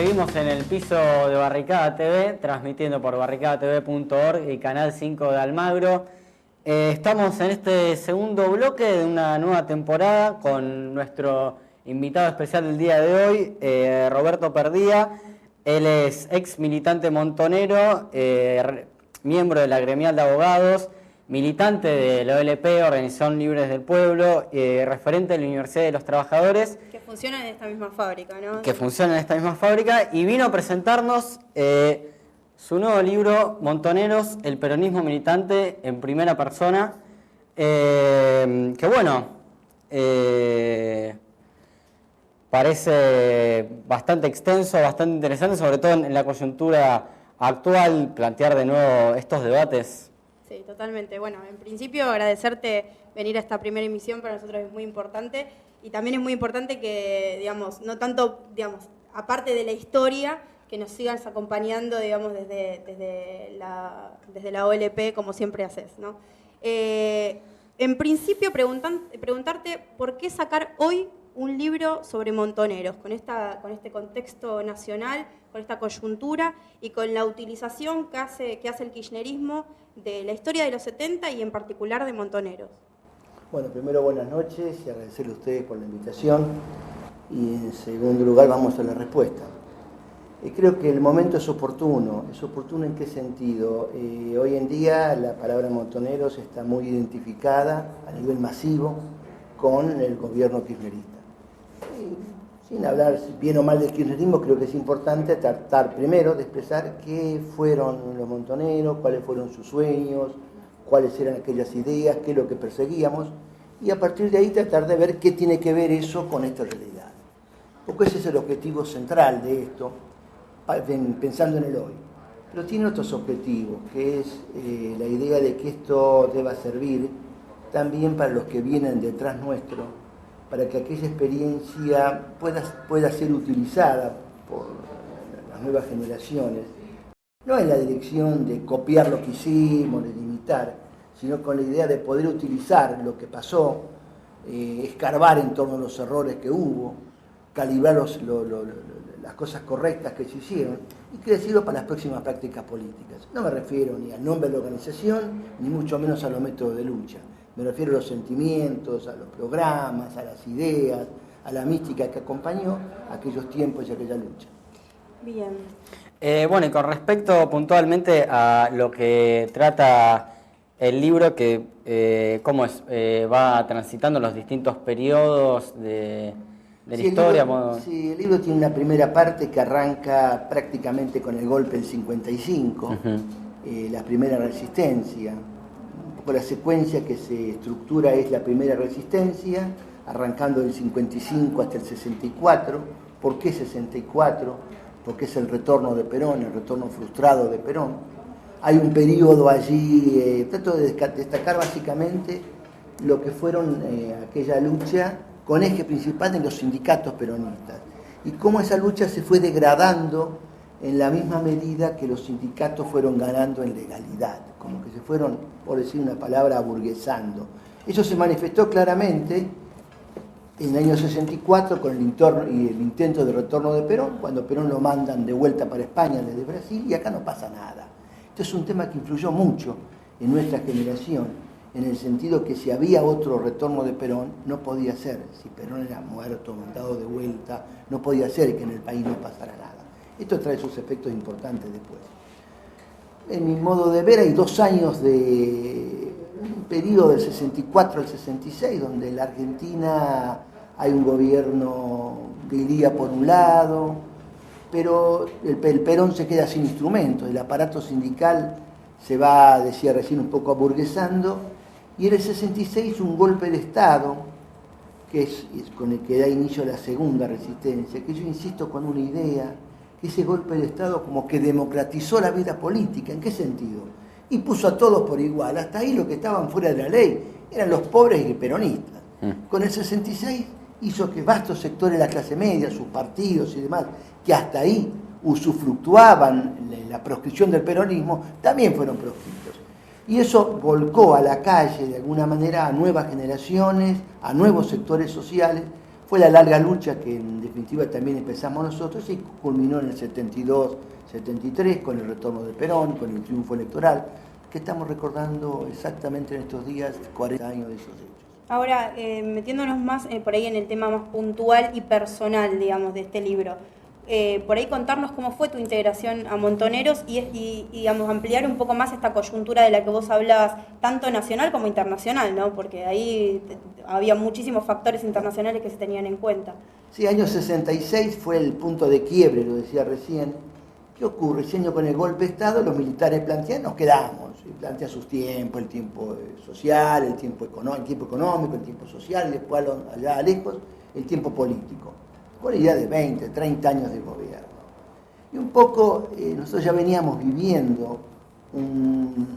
seguimos en el piso de Barricada TV, transmitiendo por barricadatv.org y Canal 5 de Almagro. Estamos en este segundo bloque de una nueva temporada con nuestro invitado especial del día de hoy, Roberto Perdía. Él es ex militante montonero, miembro de la Gremial de Abogados, militante de la OLP, Organización Libres del Pueblo, referente de la Universidad de los Trabajadores. Que funciona en esta misma fábrica, ¿no? Que funciona en esta misma fábrica, y vino a presentarnos su nuevo libro, Montoneros, el peronismo militante en primera persona, que bueno, parece bastante extenso, bastante interesante, sobre todo en la coyuntura actual, plantear de nuevo estos debates. Sí, totalmente. Bueno, en principio agradecerte venir a esta primera emisión, para nosotros es muy importante, y también es muy importante que, digamos, no tanto, digamos, aparte de la historia, que nos sigas acompañando, digamos, desde la OLP, como siempre haces, ¿no? En principio, preguntarte por qué sacar hoy un libro sobre montoneros, con este contexto nacional, con esta coyuntura y con la utilización que hace el kirchnerismo de la historia de los 70 y en particular de montoneros. Bueno, primero buenas noches y agradecerle a ustedes por la invitación, y en segundo lugar vamos a la respuesta. Creo que el momento es oportuno. ¿Es oportuno en qué sentido? Hoy en día la palabra montoneros está muy identificada a nivel masivo con el gobierno kirchnerista. Sin hablar bien o mal del kirchnerismo, creo que es importante tratar primero de expresar qué fueron los montoneros, cuáles fueron sus sueños, cuáles eran aquellas ideas, qué es lo que perseguíamos, y a partir de ahí tratar de ver qué tiene que ver eso con esta realidad. Porque ese es el objetivo central de esto, pensando en el hoy. Pero tiene otros objetivos, que es la idea de que esto deba servir también para los que vienen detrás nuestro, para que aquella experiencia pueda ser utilizada por las nuevas generaciones, no en la dirección de copiar lo que hicimos, de imitar, sino con la idea de poder utilizar lo que pasó, escarbar en torno a los errores que hubo, calibrar las cosas correctas que se hicieron y que sirva para las próximas prácticas políticas. No me refiero ni al nombre de la organización, ni mucho menos a los métodos de lucha. Me refiero a los sentimientos, a los programas, a las ideas, a la mística que acompañó aquellos tiempos y aquella lucha. Bien. Bueno, y con respecto puntualmente a lo que trata el libro, que cómo va transitando los distintos periodos de la historia. El libro tiene una primera parte que arranca prácticamente con el golpe del 55, la primera resistencia. La secuencia que se estructura es la primera resistencia, arrancando del 55 hasta el 64. ¿Por qué 64? Porque es el retorno de Perón, el retorno frustrado de Perón. Hay un periodo allí, trato de destacar básicamente lo que fueron aquella lucha con eje principal en los sindicatos peronistas, y cómo esa lucha se fue degradando en la misma medida que los sindicatos fueron ganando en legalidad, como que se fueron, por decir una palabra, aburguesando. Eso se manifestó claramente en el año 64 con el intento de retorno de Perón, cuando Perón lo mandan de vuelta para España desde Brasil, y acá no pasa nada. Esto es un tema que influyó mucho en nuestra generación, en el sentido que si había otro retorno de Perón, no podía ser. Si Perón era muerto, mandado de vuelta, no podía ser que en el país no pasara nada. Esto trae sus efectos importantes después. En mi modo de ver, hay 2 años de un periodo del 64 al 66, donde en la Argentina hay un gobierno que iría por un lado, pero el Perón se queda sin instrumentos, el aparato sindical se va, decía recién, un poco aburguesando, y en el 66 un golpe de Estado, que es con el que da inicio a la segunda resistencia, que yo insisto con una idea, que ese golpe de Estado como que democratizó la vida política. ¿En qué sentido? Y puso a todos por igual. Hasta ahí los que estaban fuera de la ley eran los pobres y peronistas. Con el 66 hizo que vastos sectores de la clase media, sus partidos y demás, que hasta ahí usufructuaban la proscripción del peronismo, también fueron proscritos. Y eso volcó a la calle, de alguna manera, a nuevas generaciones, a nuevos sectores sociales, Fue la larga lucha que en definitiva también empezamos nosotros y culminó en el 72, 73 con el retorno de Perón, con el triunfo electoral, que estamos recordando exactamente en estos días 40 años de esos hechos. Ahora, metiéndonos más por ahí en el tema más puntual y personal, digamos, de este libro, por ahí contarnos cómo fue tu integración a Montoneros y, digamos, ampliar un poco más esta coyuntura de la que vos hablabas, tanto nacional como internacional, ¿no? Porque ahí había muchísimos factores internacionales que se tenían en cuenta. Sí, año 66 fue el punto de quiebre, lo decía recién. ¿Qué ocurre? Siendo con el golpe de Estado, los militares plantean, nos quedamos, plantean sus tiempos, el tiempo social, el tiempo económico, el tiempo social, y después allá lejos, el tiempo político. Con idea de 20, 30 años de gobierno. Y un poco nosotros ya veníamos viviendo un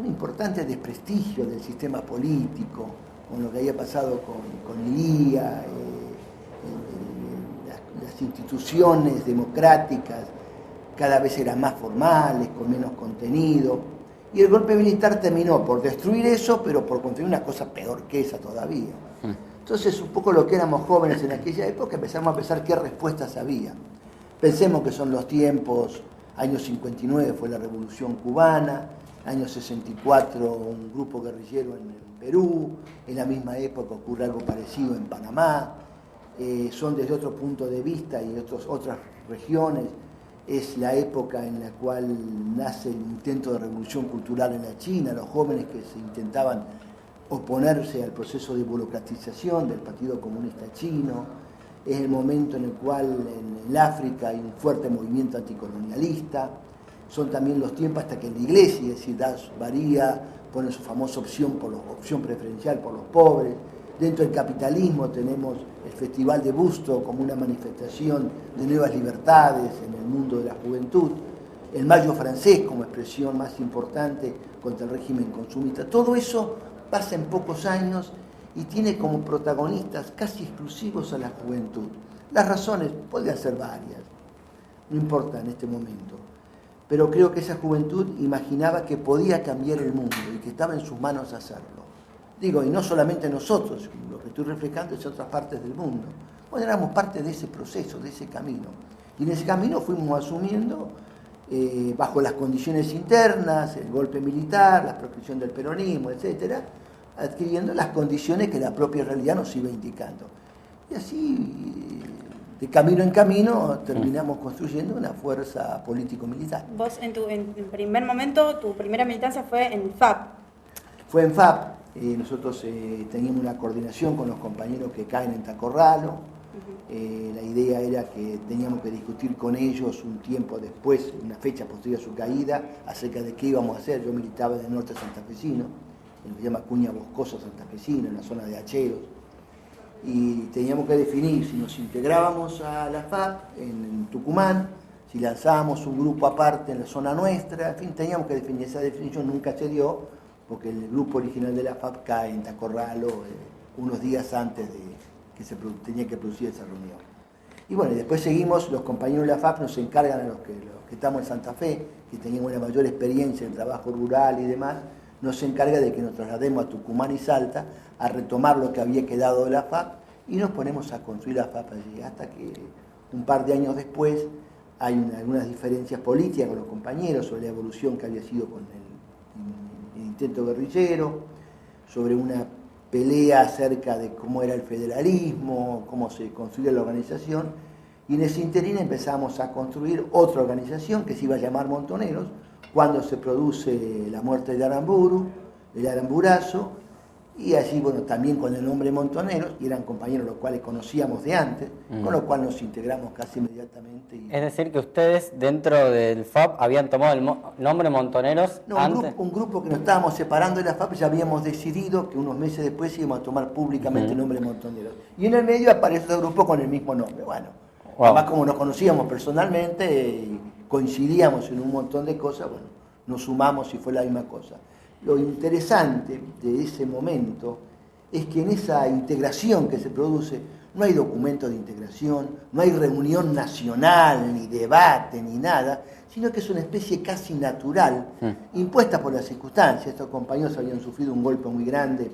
importante desprestigio del sistema político, con lo que había pasado con Lía, las instituciones democráticas cada vez eran más formales, con menos contenido, y el golpe militar terminó por destruir eso, pero por construir una cosa peor que esa todavía. Entonces, un poco lo que éramos jóvenes en aquella época, empezamos a pensar qué respuestas había. Pensemos que son los tiempos, año 59 fue la Revolución Cubana, año 64 un grupo guerrillero en Perú, en la misma época ocurre algo parecido en Panamá, son desde otro punto de vista y otras regiones, es la época en la cual nace el intento de revolución cultural en la China, los jóvenes que se intentaban oponerse al proceso de burocratización del Partido Comunista Chino, es el momento en el cual en el África hay un fuerte movimiento anticolonialista, son también los tiempos hasta que en la iglesia, es decir, Baría pone su famosa opción preferencial por los pobres. Dentro del capitalismo tenemos el Festival de Busto como una manifestación de nuevas libertades en el mundo de la juventud, el Mayo francés como expresión más importante contra el régimen consumista. Todo eso pasa en pocos años y tiene como protagonistas casi exclusivos a la juventud. Las razones podrían ser varias, no importa en este momento, pero creo que esa juventud imaginaba que podía cambiar el mundo y que estaba en sus manos hacerlo. Digo, y no solamente nosotros, lo que estoy reflejando es otras partes del mundo. Bueno, éramos parte de ese proceso, de ese camino. Y en ese camino fuimos asumiendo, bajo las condiciones internas, el golpe militar, la proscripción del peronismo, etcétera, adquiriendo las condiciones que la propia realidad nos iba indicando. Y así, de camino en camino, terminamos construyendo una fuerza político-militar. Vos, en primer momento, tu primera militancia fue en FAP. Fue en FAP. Nosotros teníamos una coordinación con los compañeros que caen en Tacorralo. La idea era que teníamos que discutir con ellos un tiempo después, una fecha posterior a su caída, acerca de qué íbamos a hacer. Yo militaba en el norte santafesino, en lo que se llama Cuña Boscoso santafesino, en la zona de Hacheros. Y teníamos que definir si nos integrábamos a la FAP en Tucumán, si lanzábamos un grupo aparte en la zona nuestra, en fin, teníamos que definir. Esa definición nunca se dio, porque el grupo original de la FAP cae en Tacorralo unos días antes de que se tenía que producir esa reunión. Y bueno, después seguimos, los compañeros de la FAP nos encargan a los que estamos en Santa Fe, que teníamos una mayor experiencia en trabajo rural y demás, nos encarga de que nos traslademos a Tucumán y Salta a retomar lo que había quedado de la FAP y nos ponemos a construir la FAP allí, hasta que un par de años después hay algunas diferencias políticas con los compañeros sobre la evolución que había sido con el intento guerrillero, sobre una pelea acerca de cómo era el federalismo, cómo se construía la organización, y en ese interín empezamos a construir otra organización que se iba a llamar Montoneros, cuando se produce la muerte de Aramburu, el Aramburazo, y allí, bueno, también con el nombre Montoneros, y eran compañeros los cuales conocíamos de antes, con lo cual nos integramos casi inmediatamente. Es decir, que ustedes dentro del FAP habían tomado el nombre Montoneros antes. Un grupo que nos estábamos separando de la FAP, ya habíamos decidido que unos meses después íbamos a tomar públicamente el nombre Montoneros. Y en el medio aparece otro grupo con el mismo nombre. Bueno, además como nos conocíamos personalmente, coincidíamos en un montón de cosas, bueno, nos sumamos y fue la misma cosa. Lo interesante de ese momento es que en esa integración que se produce no hay documento de integración, no hay reunión nacional, ni debate, ni nada, sino que es una especie casi natural, impuesta por las circunstancias. Estos compañeros habían sufrido un golpe muy grande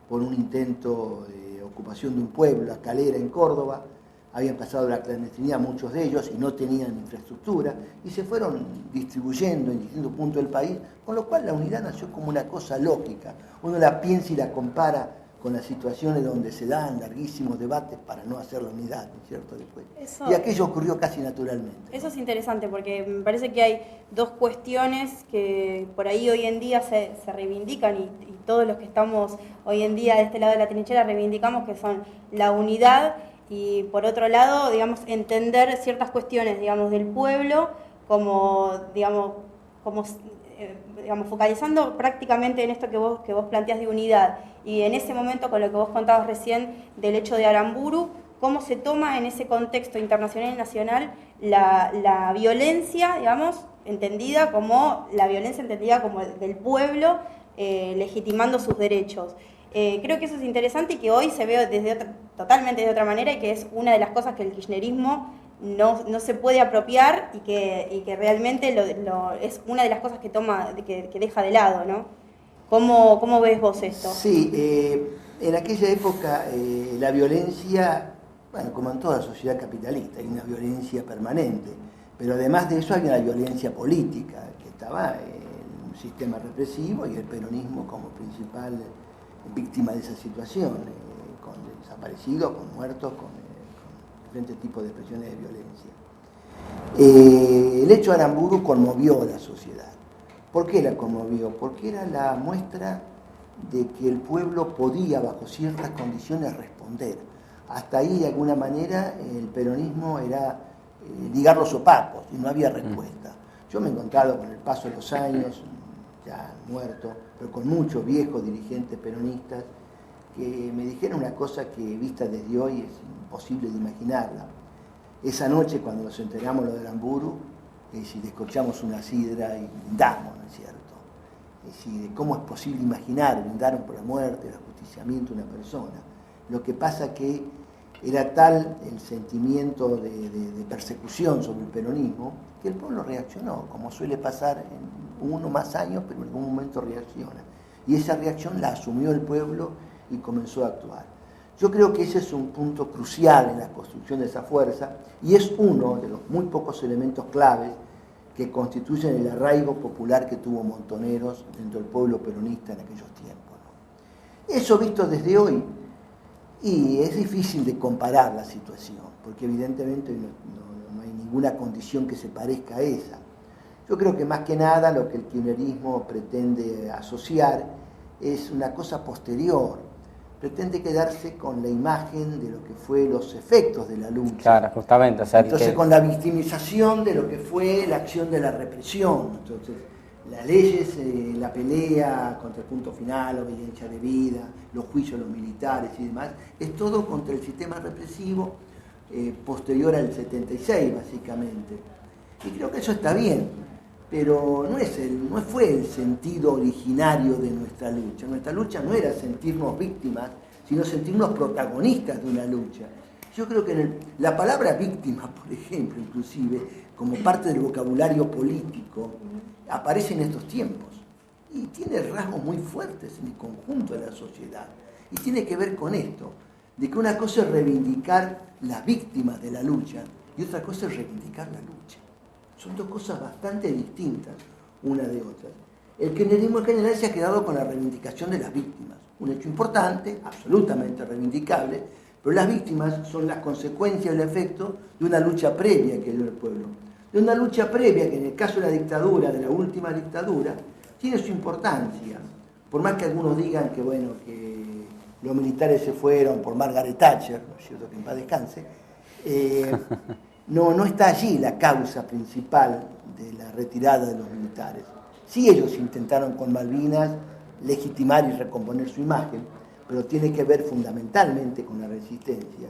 por un intento de ocupación de un pueblo, la Calera en Córdoba, habían pasado la clandestinidad muchos de ellos y no tenían infraestructura, y se fueron distribuyendo en distintos puntos del país, con lo cual la unidad nació como una cosa lógica. Uno la piensa y la compara con las situaciones donde se dan larguísimos debates para no hacer la unidad, ¿no es cierto? Después. Y aquello ocurrió casi naturalmente. Eso es interesante porque me parece que hay dos cuestiones que por ahí hoy en día se reivindican y todos los que estamos hoy en día de este lado de la trinchera reivindicamos, que son la unidad y por otro lado, digamos, entender ciertas cuestiones, digamos, del pueblo como focalizando prácticamente en esto que vos planteás de unidad y en ese momento con lo que vos contabas recién del hecho de Aramburu, cómo se toma en ese contexto internacional y nacional la violencia, digamos, entendida como del pueblo legitimando sus derechos. Creo que eso es interesante y que hoy se ve totalmente de otra manera y que es una de las cosas que el kirchnerismo no se puede apropiar y que realmente es una de las cosas que deja de lado, ¿no? ¿Cómo ves vos esto? Sí, en aquella época la violencia, bueno, como en toda sociedad capitalista, hay una violencia permanente, pero además de eso hay una violencia política, que estaba en el sistema represivo y el peronismo como principal víctima de esa situación, con desaparecidos, con muertos, con diferentes tipos de expresiones de violencia. El hecho de Aramburu conmovió a la sociedad. ¿Por qué la conmovió? Porque era la muestra de que el pueblo podía, bajo ciertas condiciones, responder. Hasta ahí, de alguna manera, el peronismo era ligar los sopapos y no había respuesta. Yo me he encontrado con el paso de los años, ya muerto, pero con muchos viejos dirigentes peronistas que me dijeron una cosa que vista desde hoy es imposible de imaginarla. Esa noche cuando nos enteramos lo de Aramburu, si descorchamos una sidra y brindamos, ¿no es cierto? Es decir, ¿cómo es posible imaginar? Brindaron por la muerte, el ajusticiamiento de una persona. Lo que pasa que era tal el sentimiento de persecución sobre el peronismo que el pueblo reaccionó, como suele pasar en uno más años, pero en algún momento reacciona. Y esa reacción la asumió el pueblo y comenzó a actuar. Yo creo que ese es un punto crucial en la construcción de esa fuerza y es uno de los muy pocos elementos claves que constituyen el arraigo popular que tuvo Montoneros dentro del pueblo peronista en aquellos tiempos, ¿no? Eso visto desde hoy, y es difícil de comparar la situación, porque evidentemente no hay ninguna condición que se parezca a esa. Yo creo que más que nada lo que el kirchnerismo pretende asociar es una cosa posterior, pretende quedarse con la imagen de lo que fue los efectos de la lucha. Claro, justamente. O sea, entonces con la victimización de lo que fue la acción de la represión. Entonces, las leyes, la pelea contra el punto final, obediencia de vida, los juicios de los militares y demás, es todo contra el sistema represivo posterior al 76, básicamente. Y creo que eso está bien, pero no fue el sentido originario de nuestra lucha. Nuestra lucha no era sentirnos víctimas, sino sentirnos protagonistas de una lucha. Yo creo que la palabra víctima, por ejemplo, inclusive, como parte del vocabulario político, aparece en estos tiempos y tiene rasgos muy fuertes en el conjunto de la sociedad. Y tiene que ver con esto, de que una cosa es reivindicar las víctimas de la lucha y otra cosa es reivindicar la lucha. Son dos cosas bastante distintas una de otra. El kirchnerismo en general se ha quedado con la reivindicación de las víctimas, un hecho importante, absolutamente reivindicable, pero las víctimas son las consecuencias, el efecto de una lucha previa que dio el pueblo. De una lucha previa que en el caso de la dictadura, de la última dictadura, tiene su importancia. Por más que algunos digan que, bueno, que los militares se fueron por Margaret Thatcher, ¿no es cierto?, que en paz descanse, no está allí la causa principal de la retirada de los militares. Sí, ellos intentaron con Malvinas legitimar y recomponer su imagen, pero tiene que ver fundamentalmente con la resistencia.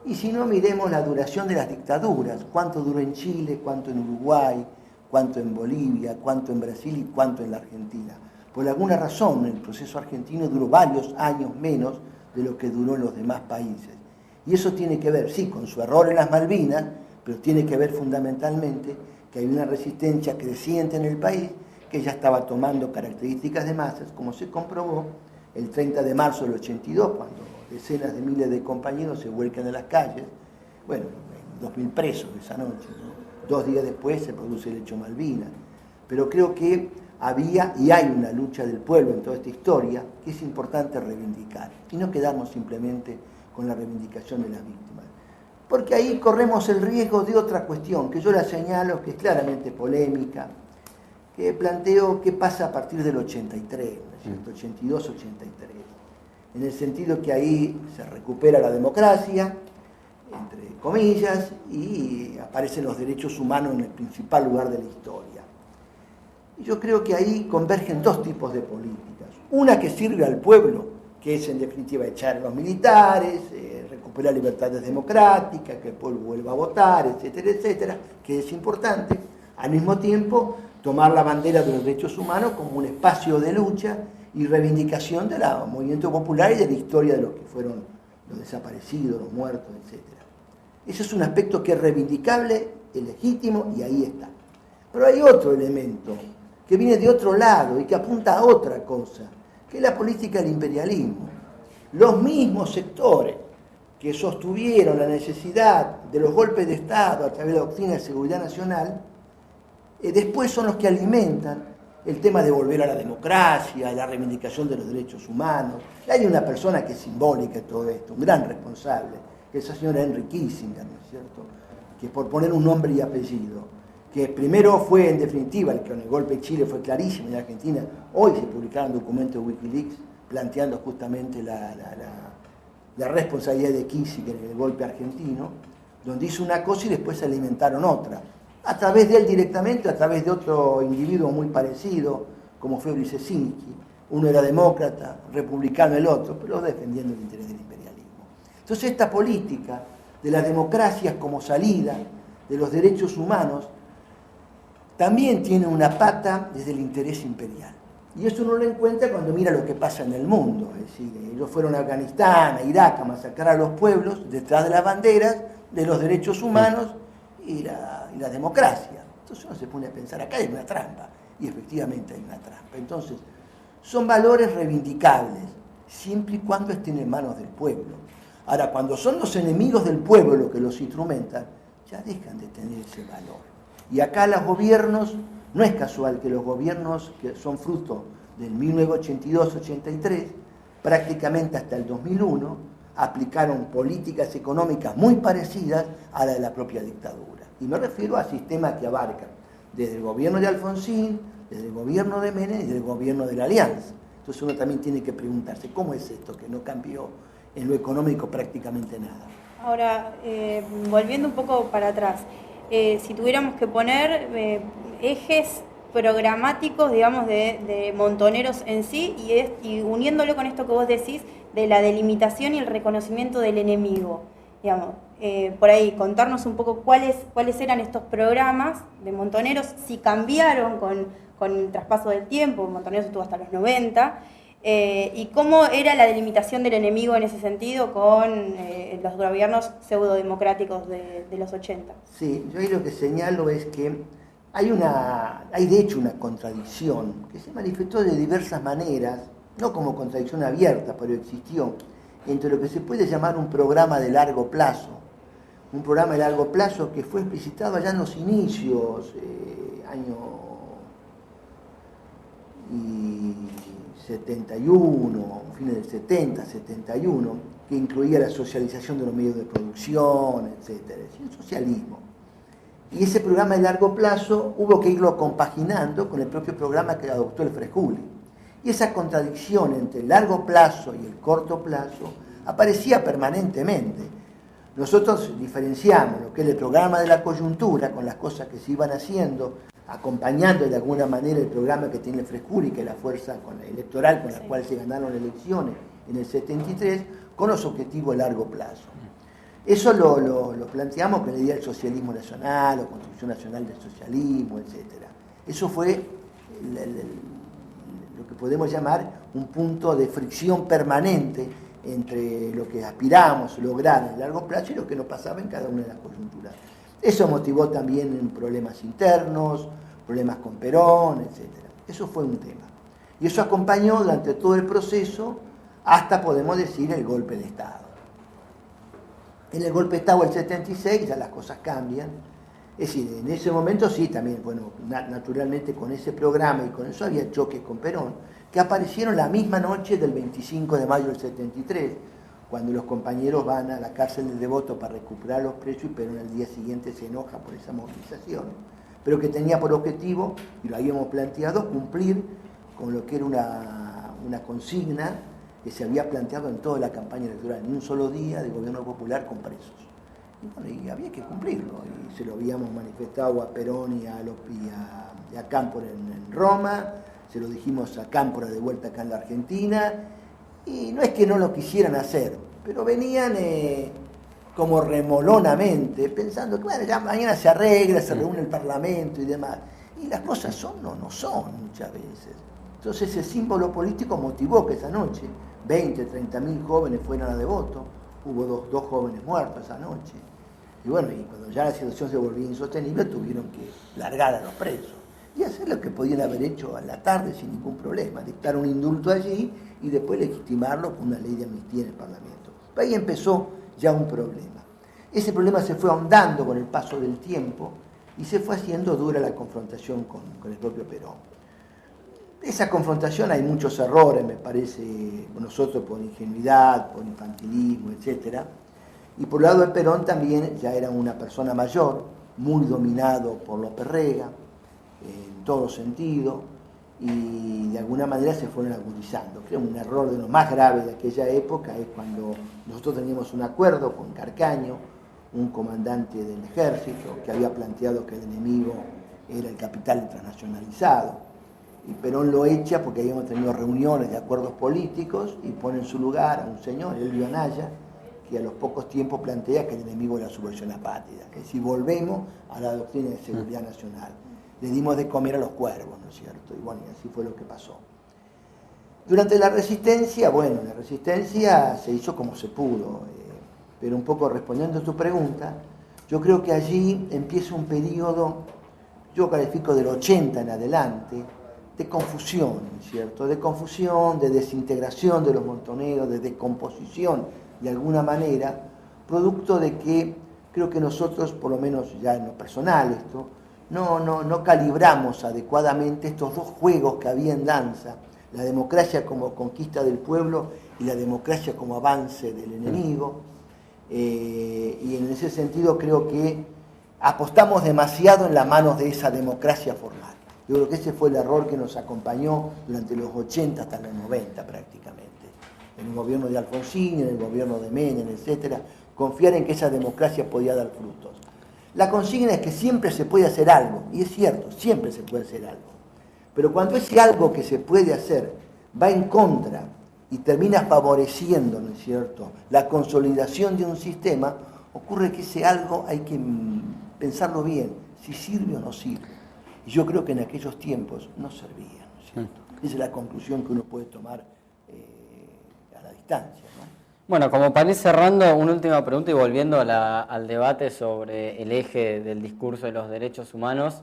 Y si no, miremos la duración de las dictaduras, cuánto duró en Chile, cuánto en Uruguay, cuánto en Bolivia, cuánto en Brasil y cuánto en la Argentina. Por alguna razón, el proceso argentino duró varios años menos de lo que duró en los demás países. Y eso tiene que ver, sí, con su error en las Malvinas, pero tiene que ver fundamentalmente que hay una resistencia creciente en el país que ya estaba tomando características de masas, como se comprobó el 30 de marzo del 82, cuando decenas de miles de compañeros se vuelcan a las calles. Bueno, 2.000 presos esa noche, ¿no? 2 días después se produce el hecho Malvinas. Pero creo que había y hay una lucha del pueblo en toda esta historia que es importante reivindicar y no quedarnos simplemente con la reivindicación de las víctimas. Porque ahí corremos el riesgo de otra cuestión que yo la señalo, que es claramente polémica, que planteo qué pasa a partir del 83, ¿no? 82-83, en el sentido que ahí se recupera la democracia, entre comillas, y aparecen los derechos humanos en el principal lugar de la historia. Y yo creo que ahí convergen 2 tipos de políticas. Una que sirve al pueblo, que es en definitiva echar a los militares, recuperar libertades democráticas, que el pueblo vuelva a votar, etcétera, etcétera, que es importante. Al mismo tiempo, tomar la bandera de los derechos humanos como un espacio de lucha y reivindicación del movimiento popular y de la historia de los que fueron los desaparecidos, los muertos, etcétera. Ese es un aspecto que es reivindicable, es legítimo y ahí está. Pero hay otro elemento que viene de otro lado y que apunta a otra cosa, que es la política del imperialismo. Los mismos sectores que sostuvieron la necesidad de los golpes de Estado a través de la doctrina de seguridad nacional, después son los que alimentan el tema de volver a la democracia, la reivindicación de los derechos humanos. Y hay una persona que es simbólica de todo esto, un gran responsable, que es la señora Henry Kissinger, ¿no es cierto?, que por poner un nombre y apellido, que primero fue en definitiva, el que con el golpe de Chile fue clarísimo en Argentina, hoy se publicaron documentos de Wikileaks planteando justamente la responsabilidad de Kissinger en el golpe argentino, donde hizo una cosa y después se alimentaron otra, a través de él directamente, a través de otro individuo muy parecido, como fue Brzezinski. Uno era demócrata, republicano el otro, pero defendiendo el interés del imperialismo. Entonces esta política de las democracias como salida de los derechos humanos también tiene una pata desde el interés imperial. Y eso uno lo encuentra cuando mira lo que pasa en el mundo. Es decir, ellos fueron a Afganistán, a Irak, a masacrar a los pueblos detrás de las banderas de los derechos humanos y la democracia. Entonces uno se pone a pensar, acá hay una trampa. Y efectivamente hay una trampa. Entonces, son valores reivindicables, siempre y cuando estén en manos del pueblo. Ahora, cuando son los enemigos del pueblo los que los instrumentan, ya dejan de tener ese valor. Y acá los gobiernos, no es casual que los gobiernos que son fruto del 1982-83, prácticamente hasta el 2001, aplicaron políticas económicas muy parecidas a la de la propia dictadura. Y me refiero a sistemas que abarcan desde el gobierno de Alfonsín, desde el gobierno de Menem y desde el gobierno de la Alianza. Entonces uno también tiene que preguntarse, ¿cómo es esto que no cambió en lo económico prácticamente nada? Ahora, volviendo un poco para atrás, si tuviéramos que poner ejes programáticos, digamos, de Montoneros en sí, y uniéndolo con esto que vos decís, de la delimitación y el reconocimiento del enemigo, digamos, por ahí contarnos un poco cuáles eran estos programas de Montoneros, si cambiaron con el traspaso del tiempo. Montoneros estuvo hasta los 90, y cómo era la delimitación del enemigo en ese sentido con los gobiernos pseudodemocráticos de los 80. Sí, yo ahí lo que señalo es que hay de hecho una contradicción que se manifestó de diversas maneras, no como contradicción abierta, pero existió, entre lo que se puede llamar un programa de largo plazo, un programa de largo plazo que fue explicitado allá en los inicios, año 71, fines del 70, 71, que incluía la socialización de los medios de producción, etc. El socialismo. Y ese programa de largo plazo hubo que irlo compaginando con el propio programa que adoptó el Frejuli. Y esa contradicción entre el largo plazo y el corto plazo aparecía permanentemente. Nosotros diferenciamos lo que es el programa de la coyuntura con las cosas que se iban haciendo, acompañando de alguna manera el programa que tiene el Frejuli, que es la fuerza electoral con la cual se ganaron elecciones en el 73, con los objetivos de largo plazo. Eso lo planteamos con la idea del socialismo nacional o construcción nacional del socialismo, etc. Eso fue lo que podemos llamar un punto de fricción permanente entre lo que aspiramos a lograr en el largo plazo y lo que nos pasaba en cada una de las coyunturas. Eso motivó también problemas internos, problemas con Perón, etc. Eso fue un tema. Y eso acompañó durante todo el proceso hasta, podemos decir, el golpe de Estado. En el golpe de Estado del 76 ya las cosas cambian. Es decir, en ese momento sí, también, bueno, naturalmente con ese programa y con eso había choques con Perón, que aparecieron la misma noche del 25 de mayo del 73, cuando los compañeros van a la cárcel de Devoto para recuperar los presos y Perón al día siguiente se enoja por esa movilización, pero que tenía por objetivo, y lo habíamos planteado, cumplir con lo que era una consigna que se había planteado en toda la campaña electoral, ni un solo día de gobierno popular con presos. Y bueno, y había que cumplirlo, y se lo habíamos manifestado a Perón y a Cámpora en Roma, se lo dijimos a Cámpora de vuelta acá en la Argentina, y no es que no lo quisieran hacer, pero venían como remolonamente, pensando que bueno, ya mañana se arregla, se reúne el Parlamento y demás. Y las cosas son o no son muchas veces. Entonces ese símbolo político motivó que esa noche 20, 30.000 jóvenes fueran a Devoto, hubo dos jóvenes muertos esa noche. Y bueno, y cuando ya la situación se volvía insostenible, tuvieron que largar a los presos y hacer lo que podían haber hecho a la tarde sin ningún problema, dictar un indulto allí y después legitimarlo con una ley de amnistía en el Parlamento. Pero ahí empezó ya un problema. Ese problema se fue ahondando con el paso del tiempo y se fue haciendo dura la confrontación con el propio Perón. Esa confrontación hay muchos errores, me parece, nosotros por ingenuidad, por infantilismo, etc. Y por el lado de Perón también ya era una persona mayor, muy dominado por López Rega, en todo sentido, y de alguna manera se fueron agudizando. Creo que un error de lo más grave de aquella época es cuando nosotros teníamos un acuerdo con Carcaño, un comandante del ejército, que había planteado que el enemigo era el capital transnacionalizado. Y Perón lo echa porque habíamos tenido reuniones de acuerdos políticos y pone en su lugar a un señor, Elvio Anaya, que a los pocos tiempos plantea que el enemigo es la subversión apátrida, que si volvemos a la doctrina de seguridad nacional, le dimos de comer a los cuervos, ¿no es cierto? Y bueno, así fue lo que pasó. Durante la resistencia, bueno, la resistencia se hizo como se pudo, pero un poco respondiendo a tu pregunta, yo creo que allí empieza un periodo, yo califico del 80 en adelante, de confusión, ¿no es cierto? De confusión, de desintegración de los montoneros, de descomposición de alguna manera, producto de que creo que nosotros, por lo menos ya en lo personal esto, no calibramos adecuadamente estos dos juegos que había en danza, la democracia como conquista del pueblo y la democracia como avance del enemigo, y en ese sentido creo que apostamos demasiado en las manos de esa democracia formal. Yo creo que ese fue el error que nos acompañó durante los 80 hasta los 90 prácticamente. En el gobierno de Alfonsín, en el gobierno de Menem, etcétera, confiar en que esa democracia podía dar frutos. La consigna es que siempre se puede hacer algo, y es cierto, siempre se puede hacer algo. Pero cuando ese algo que se puede hacer va en contra y termina favoreciendo, ¿no es cierto?, la consolidación de un sistema, ocurre que ese algo hay que pensarlo bien, si sirve o no sirve. Y yo creo que en aquellos tiempos no servía, ¿no es cierto? Esa es la conclusión que uno puede tomar a la distancia, ¿no? Bueno, como para ir cerrando, una última pregunta y volviendo al debate sobre el eje del discurso de los derechos humanos,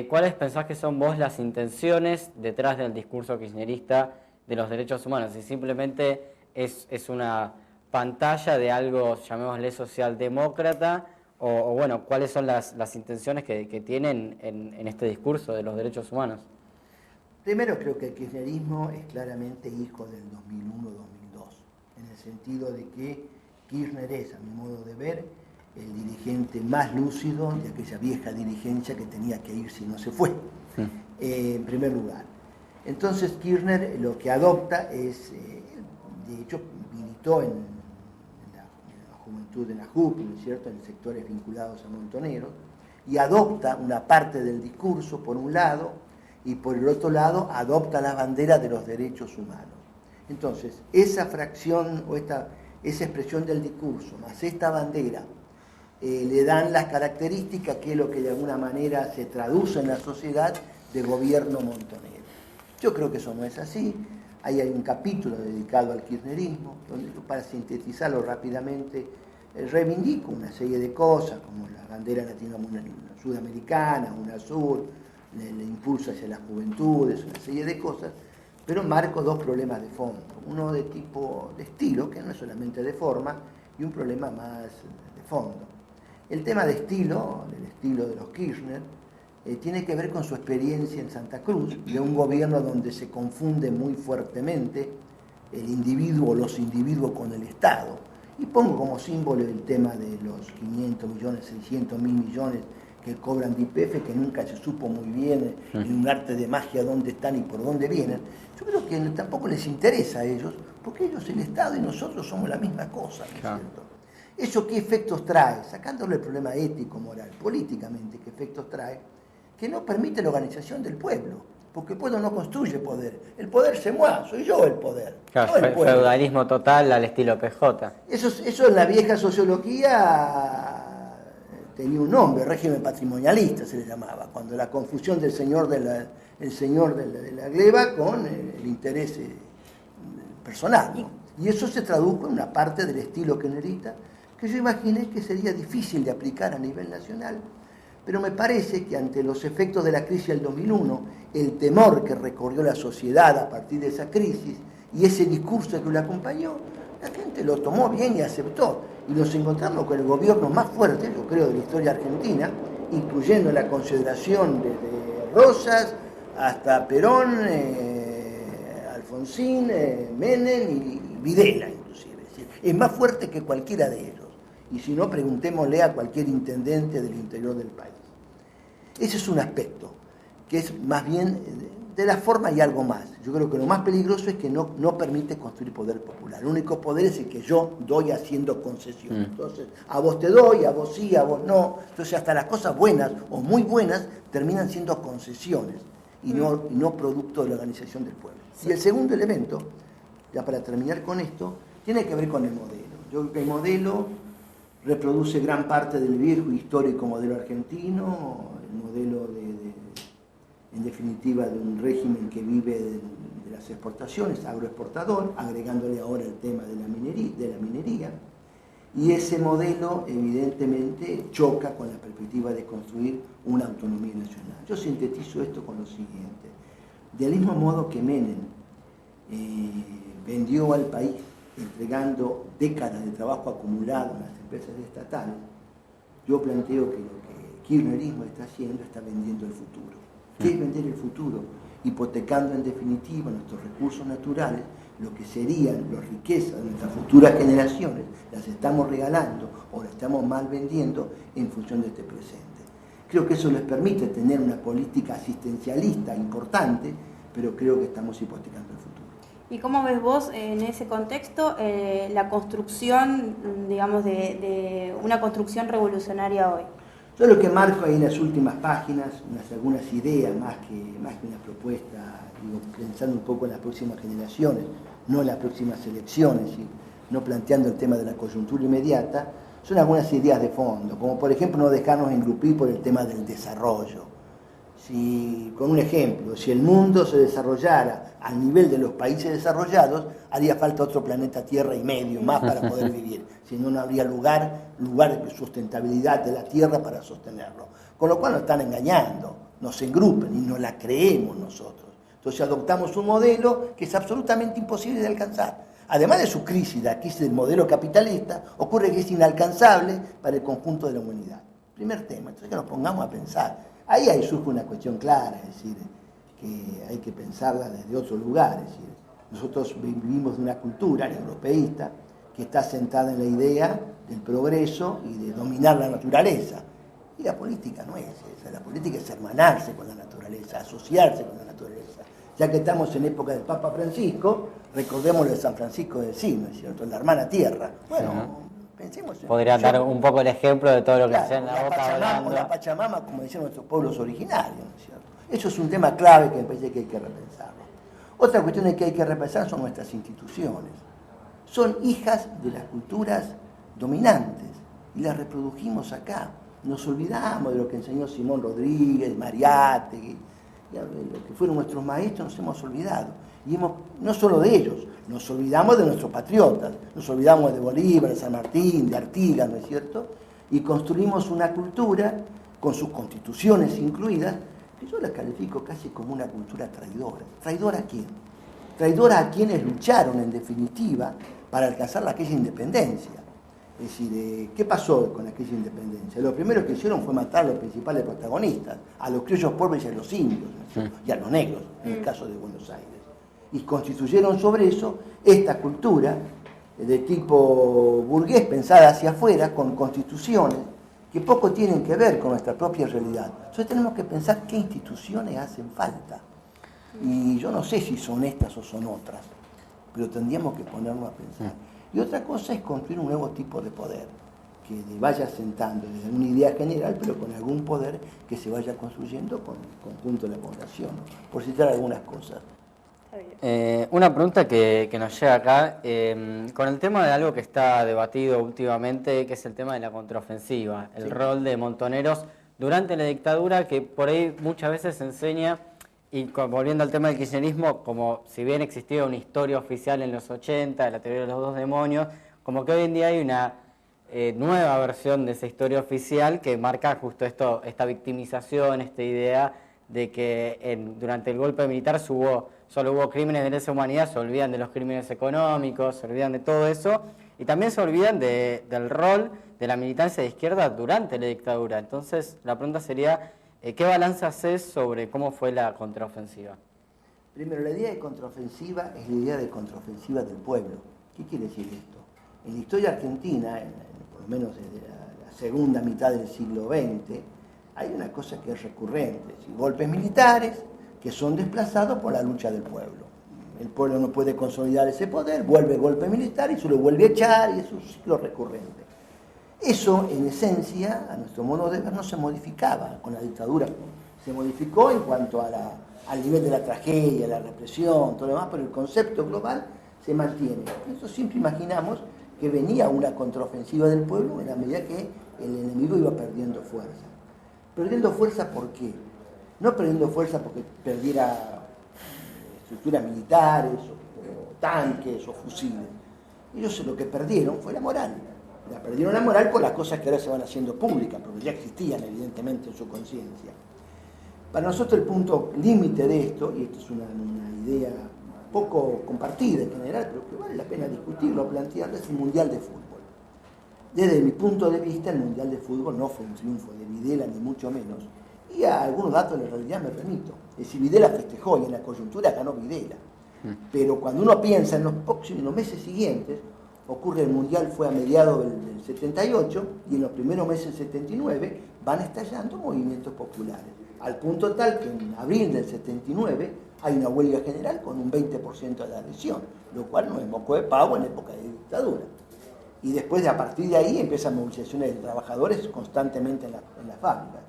¿cuáles pensás que son vos las intenciones detrás del discurso kirchnerista de los derechos humanos? Si simplemente es una pantalla de algo, llamémosle socialdemócrata, o bueno, ¿cuáles son las intenciones que tienen en este discurso de los derechos humanos? Primero creo que el kirchnerismo es claramente hijo del 2001-2002, en el sentido de que Kirchner es, a mi modo de ver, el dirigente más lúcido de aquella vieja dirigencia que tenía que ir si no se fue, en primer lugar. Entonces Kirchner lo que adopta es, de hecho militó en juventud de la JUP, ¿no es cierto?, en sectores vinculados a Montoneros, y adopta una parte del discurso por un lado, y por el otro lado adopta la bandera de los derechos humanos. Entonces, esa fracción o esa expresión del discurso, más esta bandera, le dan las características que es lo que de alguna manera se traduce en la sociedad de gobierno montonero. Yo creo que eso no es así. Ahí hay un capítulo dedicado al kirchnerismo, donde yo, para sintetizarlo rápidamente, reivindico una serie de cosas, como la bandera sudamericana, UNASUR, el impulso hacia las juventudes, una serie de cosas, pero marco dos problemas de fondo. Uno de tipo de estilo, que no es solamente de forma, y un problema más de fondo. El tema de estilo, del estilo de los Kirchner, tiene que ver con su experiencia en Santa Cruz, de un gobierno donde se confunde muy fuertemente el individuo o los individuos con el Estado. Y pongo como símbolo el tema de los 500 millones, 600 mil millones que cobran de YPF, que nunca se supo muy bien en un arte de magia dónde están y por dónde vienen. Yo creo que tampoco les interesa a ellos, porque ellos, el Estado y nosotros somos la misma cosa, ¿no es cierto? ¿Eso qué efectos trae? Sacándole el problema ético, moral, políticamente, ¿qué efectos trae? Que no permite la organización del pueblo, porque el pueblo no construye poder. El poder se mueve, soy yo el poder. Claro, no el pueblo. Feudalismo total al estilo PJ. Eso en la vieja sociología tenía un nombre, régimen patrimonialista se le llamaba, cuando la confusión del señor de la gleba con el interés personal, ¿no? Y eso se tradujo en una parte del estilo kirchnerista que yo imaginé que sería difícil de aplicar a nivel nacional, pero me parece que ante los efectos de la crisis del 2001, el temor que recorrió la sociedad a partir de esa crisis y ese discurso que lo acompañó, la gente lo tomó bien y aceptó. Y nos encontramos con el gobierno más fuerte, yo creo, de la historia argentina, incluyendo la consideración desde Rosas hasta Perón, Alfonsín, Menem y Videla, inclusive. Es más fuerte que cualquiera de ellos. Y si no, preguntémosle a cualquier intendente del interior del país. Ese es un aspecto, que es más bien de la forma y algo más. Yo creo que lo más peligroso es que no permite construir poder popular. El único poder es el que yo doy haciendo concesiones. Entonces, a vos te doy, a vos sí, a vos no. Entonces, hasta las cosas buenas o muy buenas terminan siendo concesiones y no producto de la organización del pueblo. Y el segundo elemento, ya para terminar con esto, tiene que ver con el modelo. Yo creo que el modelo reproduce gran parte del viejo histórico modelo argentino, el modelo en definitiva de un régimen que vive de las exportaciones, agroexportador, agregándole ahora el tema de la minería, y ese modelo evidentemente choca con la perspectiva de construir una autonomía nacional. Yo sintetizo esto con lo siguiente: del mismo modo que Menem vendió al país entregando décadas de trabajo acumulado en las empresas estatales, yo planteo que lo que el kirchnerismo está haciendo está vendiendo el futuro. ¿Qué es vender el futuro? Hipotecando en definitiva nuestros recursos naturales, lo que serían las riquezas de nuestras futuras generaciones, las estamos regalando o las estamos mal vendiendo en función de este presente. Creo que eso les permite tener una política asistencialista importante, pero creo que estamos hipotecando el futuro. ¿Y cómo ves vos en ese contexto la construcción, digamos, de una construcción revolucionaria hoy? Yo lo que marco ahí en las últimas páginas, algunas ideas más que una propuesta, digo, pensando un poco en las próximas generaciones, no en las próximas elecciones, y no planteando el tema de la coyuntura inmediata, son algunas ideas de fondo, como por ejemplo no dejarnos engrupir por el tema del desarrollo. Con un ejemplo, si el mundo se desarrollara al nivel de los países desarrollados, haría falta otro planeta Tierra y medio más para poder vivir, si no, no habría lugar de sustentabilidad de la Tierra para sostenerlo. Con lo cual nos están engañando, nos engrupen y no la creemos nosotros. Entonces adoptamos un modelo que es absolutamente imposible de alcanzar. Además de su crisis, la crisis del modelo capitalista, ocurre que es inalcanzable para el conjunto de la humanidad. Primer tema, entonces que nos pongamos a pensar. Ahí surge una cuestión clara, es decir, que hay que pensarla desde otro lugar. Es decir, nosotros vivimos de una cultura europeísta que está sentada en la idea del progreso y de dominar la naturaleza. Y la política no es esa, la política es hermanarse con la naturaleza, asociarse con la naturaleza. Ya que estamos en época del Papa Francisco, recordemos de San Francisco de Asís, ¿no es cierto?, la hermana tierra. Bueno, pensemos en... Podría dar un poco el ejemplo de todo lo que claro, hacen en la boca hablando. La Pachamama, como decían nuestros pueblos originarios, ¿no es cierto? Eso es un tema clave que me parece que hay que repensarlo. Otra cuestión que hay que repensar son nuestras instituciones. Son hijas de las culturas dominantes y las reprodujimos acá. Nos olvidamos de lo que enseñó Simón Rodríguez, Mariátegui, lo que fueron nuestros maestros, nos hemos olvidado. Y no solo de ellos, nos olvidamos de nuestros patriotas, nos olvidamos de Bolívar, de San Martín, de Artigas, ¿no es cierto? Y construimos una cultura, con sus constituciones incluidas, que yo la califico casi como una cultura traidora. ¿Traidora a quién? traidora a quienes lucharon en definitiva para alcanzar aquella independencia. Es decir, ¿qué pasó con aquella independencia? Lo primero que hicieron fue matar a los principales protagonistas, a los criollos pobres y a los indios, y a los negros, en el caso de Buenos Aires. Y constituyeron sobre eso esta cultura de tipo burgués, pensada hacia afuera, con constituciones que poco tienen que ver con nuestra propia realidad. Entonces tenemos que pensar qué instituciones hacen falta. Y yo no sé si son estas o son otras, pero tendríamos que ponernos a pensar. Y otra cosa es construir un nuevo tipo de poder, que vaya asentando desde una idea general, pero con algún poder que se vaya construyendo con el conjunto de la población, por citar algunas cosas. Una pregunta que nos llega acá, con el tema de algo que está debatido últimamente, que es el tema de la contraofensiva, el rol de Montoneros durante la dictadura, que por ahí muchas veces se enseña, y volviendo al tema del kirchnerismo, como si bien existía una historia oficial en los 80, la teoría de los dos demonios, como que hoy en día hay una nueva versión de esa historia oficial que marca justo esto, esta victimización, esta idea de que durante el golpe militar solo hubo crímenes de lesa humanidad, se olvidan de los crímenes económicos, se olvidan de todo eso, y también se olvidan del rol de la militancia de izquierda durante la dictadura. Entonces, la pregunta sería, ¿qué balance haces sobre cómo fue la contraofensiva? Primero, la idea de contraofensiva es la idea de contraofensiva del pueblo. ¿Qué quiere decir esto? En la historia argentina, por lo menos desde la segunda mitad del siglo XX, hay una cosa que es recurrente, golpes militares que son desplazados por la lucha del pueblo. El pueblo no puede consolidar ese poder, vuelve el golpe militar y se lo vuelve a echar, y es un ciclo recurrente. Eso, en esencia, a nuestro modo de ver, no se modificaba con la dictadura. Se modificó en cuanto al nivel de la tragedia, la represión, todo lo demás, pero el concepto global se mantiene. Nosotros siempre imaginamos que venía una contraofensiva del pueblo en la medida que el enemigo iba perdiendo fuerza. ¿Perdiendo fuerza por qué? No perdiendo fuerza porque perdiera estructuras militares, o tanques, o fusiles. Ellos lo que perdieron fue la moral. Perdieron la moral por las cosas que ahora se van haciendo públicas, porque ya existían evidentemente en su conciencia. Para nosotros el punto límite de esto, y esto es una idea poco compartida en general, pero que vale la pena discutirlo, plantearlo, es el Mundial de Fútbol. Desde mi punto de vista, el Mundial de Fútbol no fue un triunfo de Videla, ni mucho menos, y a algunos datos en realidad me remito. Es decir, Videla festejó y en la coyuntura ganó Videla. Pero cuando uno piensa en los meses siguientes, ocurre el Mundial, fue a mediados del 78, y en los primeros meses del 79 van estallando movimientos populares, al punto tal que en abril del 79 hay una huelga general con un 20% de adhesión, lo cual no es moco de pavo en época de dictadura. Y después, a partir de ahí, empiezan movilizaciones de trabajadores constantemente en la fábrica.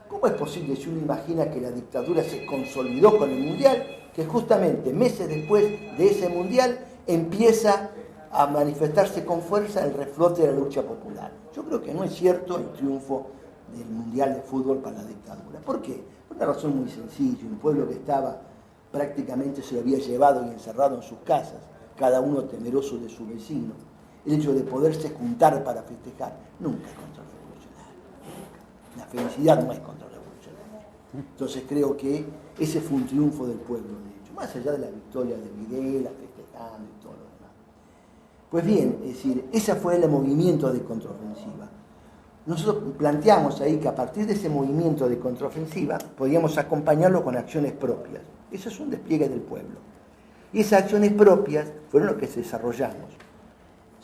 ¿Cómo es posible, si uno imagina que la dictadura se consolidó con el Mundial, que justamente meses después de ese Mundial empieza a manifestarse con fuerza el reflote de la lucha popular? Yo creo que no es cierto el triunfo del Mundial de Fútbol para la dictadura. ¿Por qué? Por una razón muy sencilla. Un pueblo que estaba prácticamente se lo había llevado y encerrado en sus casas, cada uno temeroso de su vecino. El hecho de poderse juntar para festejar nunca es contrarrevolucionario. La felicidad no es contrarrevolucionaria. Entonces creo que ese fue un triunfo del pueblo, de hecho, más allá de la victoria de Videla, festejando y todo lo demás. Pues bien, es decir, ese fue el movimiento de contraofensiva. Nosotros planteamos ahí que a partir de ese movimiento de contraofensiva podíamos acompañarlo con acciones propias. Eso es un despliegue del pueblo. Y esas acciones propias fueron lo que desarrollamos,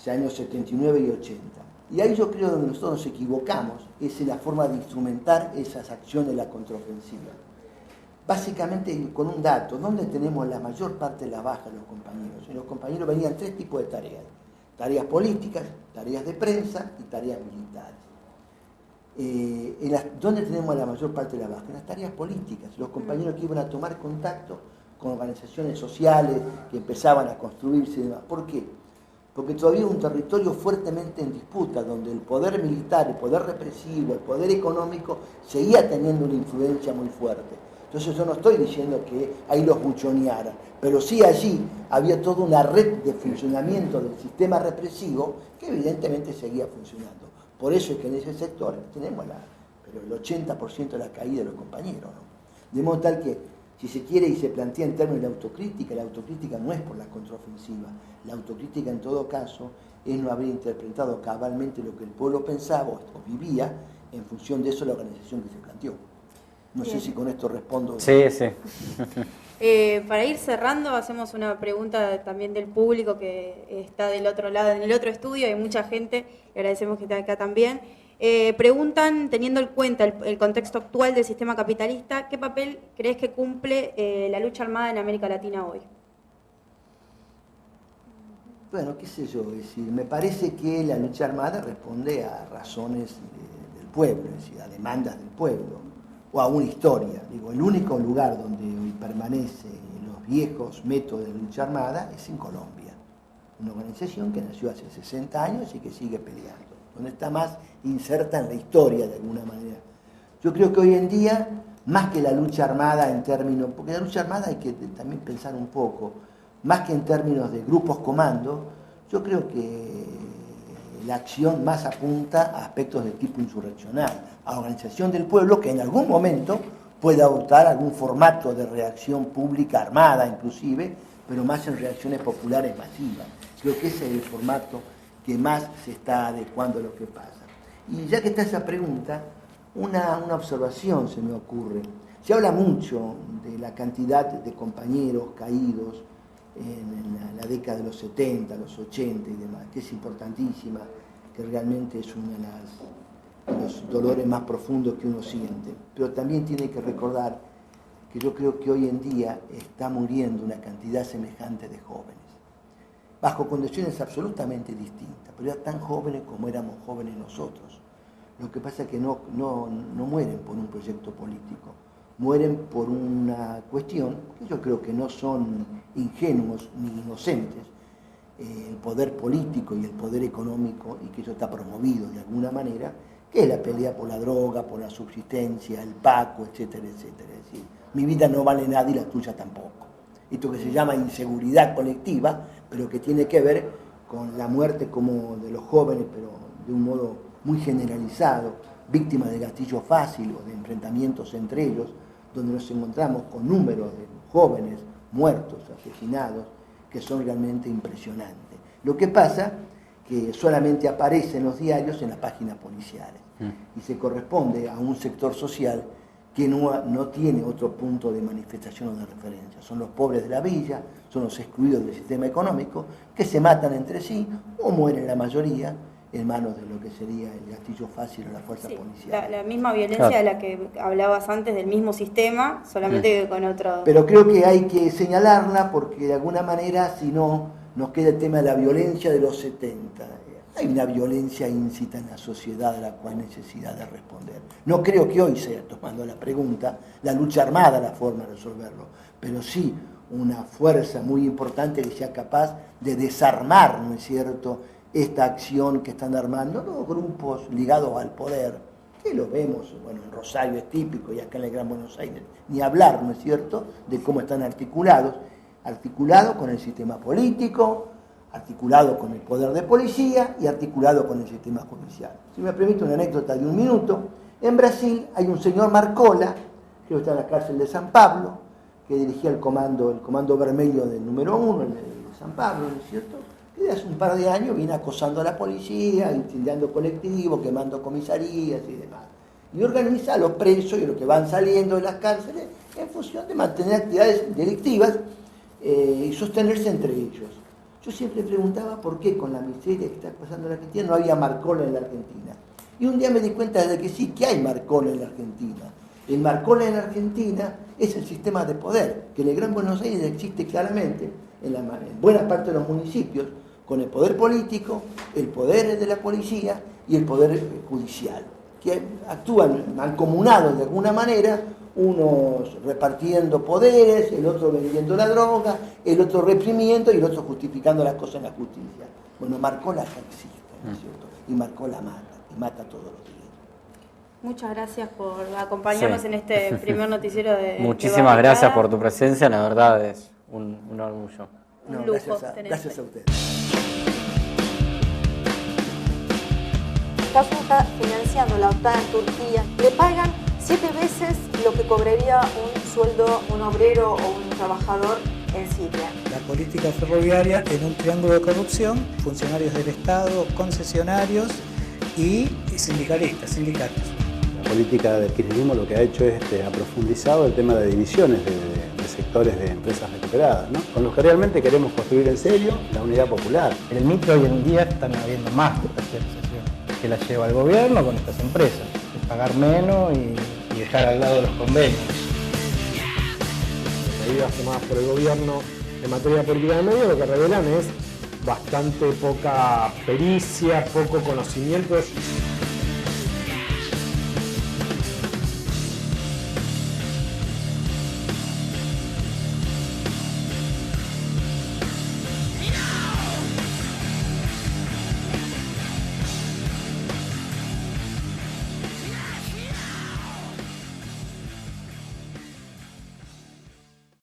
años 79 y 80. Y ahí yo creo que donde nosotros nos equivocamos es en la forma de instrumentar esas acciones de la contraofensiva. Básicamente con un dato, donde tenemos la mayor parte de la baja de los compañeros. En los compañeros venían tres tipos de tareas: tareas políticas, tareas de prensa y tareas militares. ¿Dónde tenemos la mayor parte de la baja? En las tareas políticas, los compañeros que iban a tomar contacto con organizaciones sociales que empezaban a construirse y demás. ¿Por qué? Porque todavía es un territorio fuertemente en disputa, donde el poder militar, el poder represivo, el poder económico seguía teniendo una influencia muy fuerte. Entonces yo no estoy diciendo que ahí los buchonearan, pero sí allí había toda una red de funcionamiento del sistema represivo que evidentemente seguía funcionando. Por eso es que en ese sector tenemos pero el 80% de la caída de los compañeros, ¿no? De modo tal que Si se quiere y se plantea en términos de la autocrítica no es por la contraofensiva. La autocrítica en todo caso es no haber interpretado cabalmente lo que el pueblo pensaba o vivía en función de eso la organización que se planteó. No sé si con esto respondo. Sí. Para ir cerrando, hacemos una pregunta también del público que está del otro lado, en el otro estudio, hay mucha gente, y agradecemos que esté acá también. Preguntan, teniendo en cuenta el contexto actual del sistema capitalista, ¿qué papel crees que cumple la lucha armada en América Latina hoy? Bueno, qué sé yo, es decir, me parece que la lucha armada responde a razones del pueblo, es decir, a demandas del pueblo, o a una historia. Digo, el único lugar donde hoy permanecen los viejos métodos de lucha armada es en Colombia, una organización que nació hace 60 años y que sigue peleando, donde está más inserta en la historia de alguna manera. Yo creo que hoy en día, más que la lucha armada en términos, porque la lucha armada hay que también pensar un poco, más que en términos de grupos comando, yo creo que la acción más apunta a aspectos de tipo insurreccional, a organización del pueblo que en algún momento puede adoptar algún formato de reacción pública armada inclusive, pero más en reacciones populares masivas. Creo que ese es el formato que más se está adecuando a lo que pasa. Y ya que está esa pregunta, una observación se me ocurre. Se habla mucho de la cantidad de compañeros caídos en la década de los 70, los 80 y demás, que es importantísima, que realmente es uno de los dolores más profundos que uno siente. Pero también tiene que recordar que yo creo que hoy en día está muriendo una cantidad semejante de jóvenes, bajo condiciones absolutamente distintas, pero ya tan jóvenes como éramos jóvenes nosotros. Lo que pasa es que no mueren por un proyecto político, mueren por una cuestión que yo creo que no son ingenuos ni inocentes, el poder político y el poder económico, y que eso está promovido de alguna manera, que es la pelea por la droga, por la subsistencia, el paco, etcétera, etcétera. Es decir, mi vida no vale nada y la tuya tampoco. Esto que se llama inseguridad colectiva, pero que tiene que ver con la muerte como de los jóvenes, pero de un modo muy generalizado, víctimas de gatillo fácil o de enfrentamientos entre ellos, donde nos encontramos con números de jóvenes muertos, asesinados, que son realmente impresionantes. Lo que pasa que solamente aparece en los diarios en las páginas policiales y se corresponde a un sector social que no tiene otro punto de manifestación o de referencia. Son los pobres de la villa, son los excluidos del sistema económico, que se matan entre sí o mueren la mayoría en manos de lo que sería el gatillo fácil o la fuerza policial. La misma violencia de la que hablabas antes, del mismo sistema, solamente que con otro... Pero creo que hay que señalarla porque de alguna manera, si no, nos queda el tema de la violencia de los 70. Hay una violencia íncita en la sociedad a la cual hay necesidad de responder. No creo que hoy sea, tomando la pregunta, la lucha armada la forma de resolverlo, pero sí una fuerza muy importante que sea capaz de desarmar, ¿no es cierto?, esta acción que están armando los grupos ligados al poder, que lo vemos, bueno, en Rosario es típico y acá en el Gran Buenos Aires, ni hablar, ¿no es cierto?, de cómo están articulados con el sistema político, articulado con el poder de policía y articulado con el sistema judicial. Si me permite una anécdota de un minuto, en Brasil hay un señor Marcola, que está en la cárcel de San Pablo, que dirigía el comando vermelho del número 1, el de San Pablo, ¿no es cierto?, que hace un par de años viene acosando a la policía, incendiando colectivos, quemando comisarías y demás. Y organiza a los presos y a los que van saliendo de las cárceles en función de mantener actividades delictivas y sostenerse entre ellos. Yo siempre preguntaba por qué con la miseria que está pasando en la Argentina no había Marcola en la Argentina. Y un día me di cuenta de que sí, que hay Marcola en la Argentina. El Marcola en la Argentina es el sistema de poder, que en el Gran Buenos Aires existe claramente en buena parte de los municipios, con el poder político, el poder de la policía y el poder judicial, que actúan mancomunados de alguna manera, unos repartiendo poderes, el otro vendiendo la droga, el otro reprimiendo y el otro justificando las cosas en la justicia. Bueno, Marcola ya existe, ¿no es cierto? Y Marcola mata, y mata todos los días. Muchas gracias por acompañarnos en este primer noticiero de Muchísimas gracias por tu presencia, la verdad es un orgullo. Un lujo. Gracias a ustedes. Kasum está financiando la OTAN en Turquía. Le pagan 7 veces lo que cobraría un sueldo, un obrero o un trabajador en Siria. La política ferroviaria en un triángulo de corrupción, funcionarios del Estado, concesionarios y sindicalistas, sindicatos. La política del kirchnerismo lo que ha hecho es ha profundizado el tema de divisiones de sectores de empresas recuperadas, ¿no? Con los que realmente queremos construir en serio la unidad popular. En el Mitre hoy en día están habiendo más tercerización que la lleva el gobierno con estas empresas, es pagar menos y dejar al lado los convenios. Las medidas tomadas por el gobierno en materia de política de medios lo que revelan es bastante poca pericia, poco conocimiento.